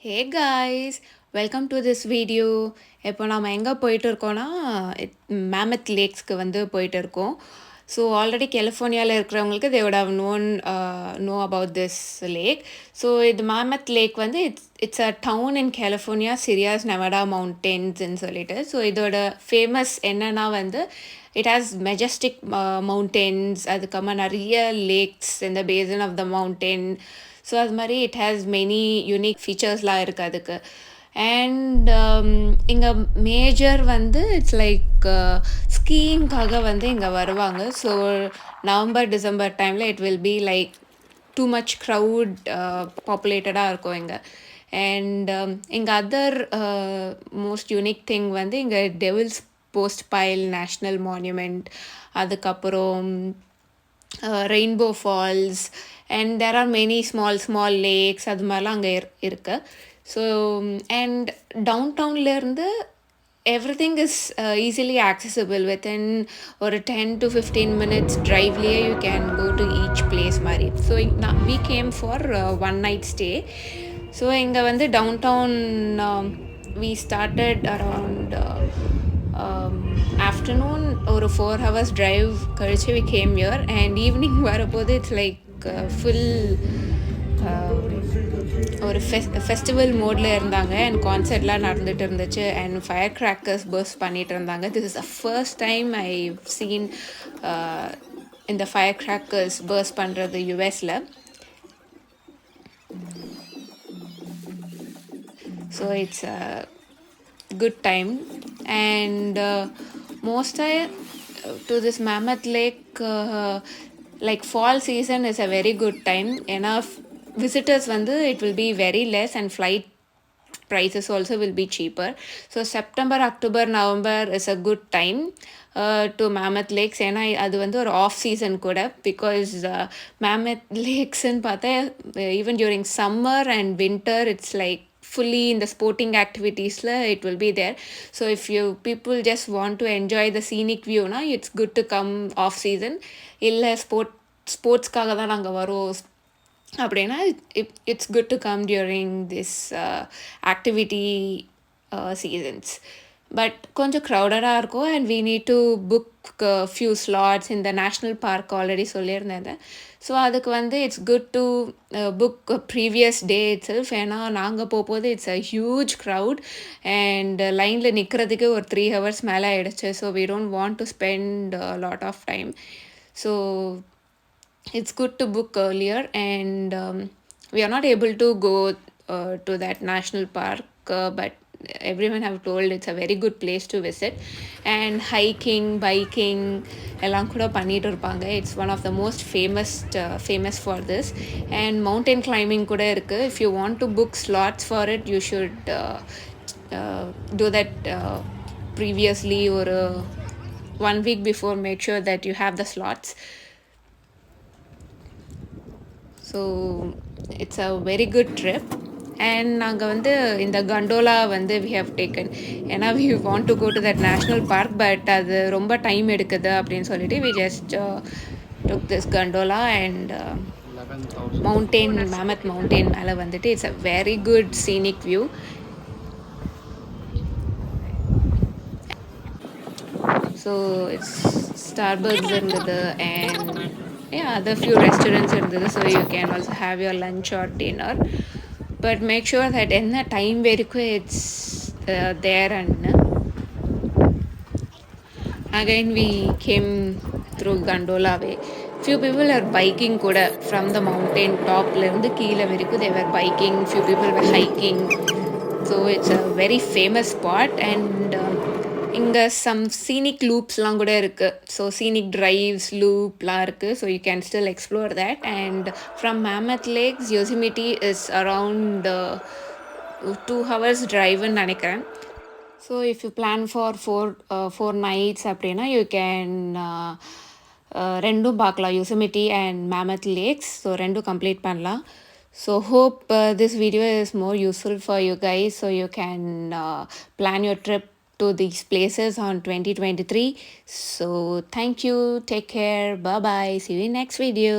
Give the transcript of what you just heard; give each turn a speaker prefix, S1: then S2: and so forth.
S1: Hey guys, welcome to this video. இப்போ நாம் எங்கே போயிட்டு இருக்கோன்னா மேமத் லேக்ஸ்க்கு போயிட்டு இருக்கோம். ஸோ ஆல்ரெடி கலிஃபோர்னியாவில் இருக்கிறவங்களுக்கு they would have know about this lake. So இது Mammoth Lake it's a town in California, Sierras Nevada மவுண்டெயின்ஸ்ன்னு சொல்லிட்டு. ஸோ இதோட ஃபேமஸ் என்னன்னா இட் ஹாஸ் மெஜஸ்டிக் மவுண்டெயின்ஸ், அதுக்கப்புறமா நிறைய லேக்ஸ் இந்த basin of the mountain. So அது மாதிரி இட் ஹேஸ் மெனி யூனிக் ஃபீச்சர்ஸ்லாம் இருக்குது அதுக்கு. அண்ட் இங்கே மேஜர் இட்ஸ் லைக் ஸ்கீயிங்காக இங்கே வருவாங்க. ஸோ நவம்பர் டிசம்பர் டைமில் it will be like too much crowd பாப்புலேட்டடாக இருக்கும் இங்கே. அண்ட் இங்கே அதர் மோஸ்ட் யூனிக் திங் இங்கே Devils Postpile National Monument, அதுக்கப்புறம் Rainbow Falls, and there are many small lakes அது மாதிரிலாம் அங்கே இருக்கு. ஸோ அண்ட் டவுன் டவுன்லேருந்து everything is easily accessible within ஒரு 10 to 15 minutes driveலேயே you can go to each place மாதிரி. So we came for one night stay. So இங்கே downtown we started around afternoon ஒரு 4 hours drive கழிச்சு we came here, and evening வரும்போது it's like full ஒரு festival மோடில் இருந்தாங்க. And கான்சர்ட்லாம் நடந்துகிட்டு இருந்துச்சு, அண்ட் ஃபயர் கிராக்கர்ஸ் பர்ஸ்ட் பண்ணிகிட்டு இருந்தாங்க. This is the first time I seen இந்த ஃபயர் கிராக்கர்ஸ் பர்ஸ்ட் பண்ணுறது யூஎஸில். So it's a good time. And மோஸ்ட்டாக to this Mammoth Lake, like fall season is a very good time. Enough visitors it will be very less, and flight prices also will be cheaper. So September, October, November is a good time to Mammoth Lakes. ஏன்னா அது ஒரு of season கூட, because Mammoth லேக்ஸ்ன்னு பார்த்தா even during summer and winter it's like fully in the sporting activities it will be there. So if you people just want to enjoy the scenic view na, it's good to come off season. illa sportskaga da naanga varom அப்படின்னா it's good to come during this activity seasons. But கொஞ்சம் க்ரௌடடாக இருக்கும், and we need to book few slots in the national park. Already சொல்லியிருந்தேன். So அதுக்கு it's good to book previous day it self. ஏன்னா நாங்கள் போகும்போது it's a huge crowd, and லைனில் நிற்கிறதுக்கு ஒரு 3 hours மேலே ஆகிடுச்சு. So we don't want to spend a lot of time. So it's good to book earlier, and we are not able to go to that national park, but everyone have told it's a very good place to visit. And hiking, biking எல்லாம் கூட பண்ணிட்டு இருப்பாங்க. It's one of the most famous for this. And mountain climbing கூட இருக்கு. If you want to book slots for it, you should do that previously, or 1 week before. Make sure that you have the slots. So it's a very good trip. And நாங்கள் இந்த gondola we have taken. ஏன்னா we want to go to that national park, but அது ரொம்ப time எடுக்குது அப்படின்னு சொல்லிட்டு we just took this gondola. And mountain, Mammoth mountain மேலே it's a very good scenic view. So it's Starbucks இருந்தது, and other few restaurants இருந்தது. So you can also have your lunch or dinner, but make sure that என்ன time வரைக்கும் it's there. And again we came through gondola way. Few people are biking கூட from the mountain topல இருந்து கீழே வரைக்கும் they were biking. Few people were hiking. So it's a very famous spot. And இங்கே some scenic loopsலாம் கூட இருக்குது. So scenic drives loopலாம் இருக்குது. So you can still explore that. And from Mammoth Lakes, Yosemite is around 2 hours drive-ன்னு நினைக்கிறேன். So if you plan for 4 nights அப்படின்னா you can ரெண்டும் பார்க்கலாம், Yosemite and Mammoth Lakes. So ரெண்டும் complete பண்ணலாம். So hope this video is more useful for you guys, so you can plan your trip to these places on 2023. So thank you, take care, bye bye, see you in next video.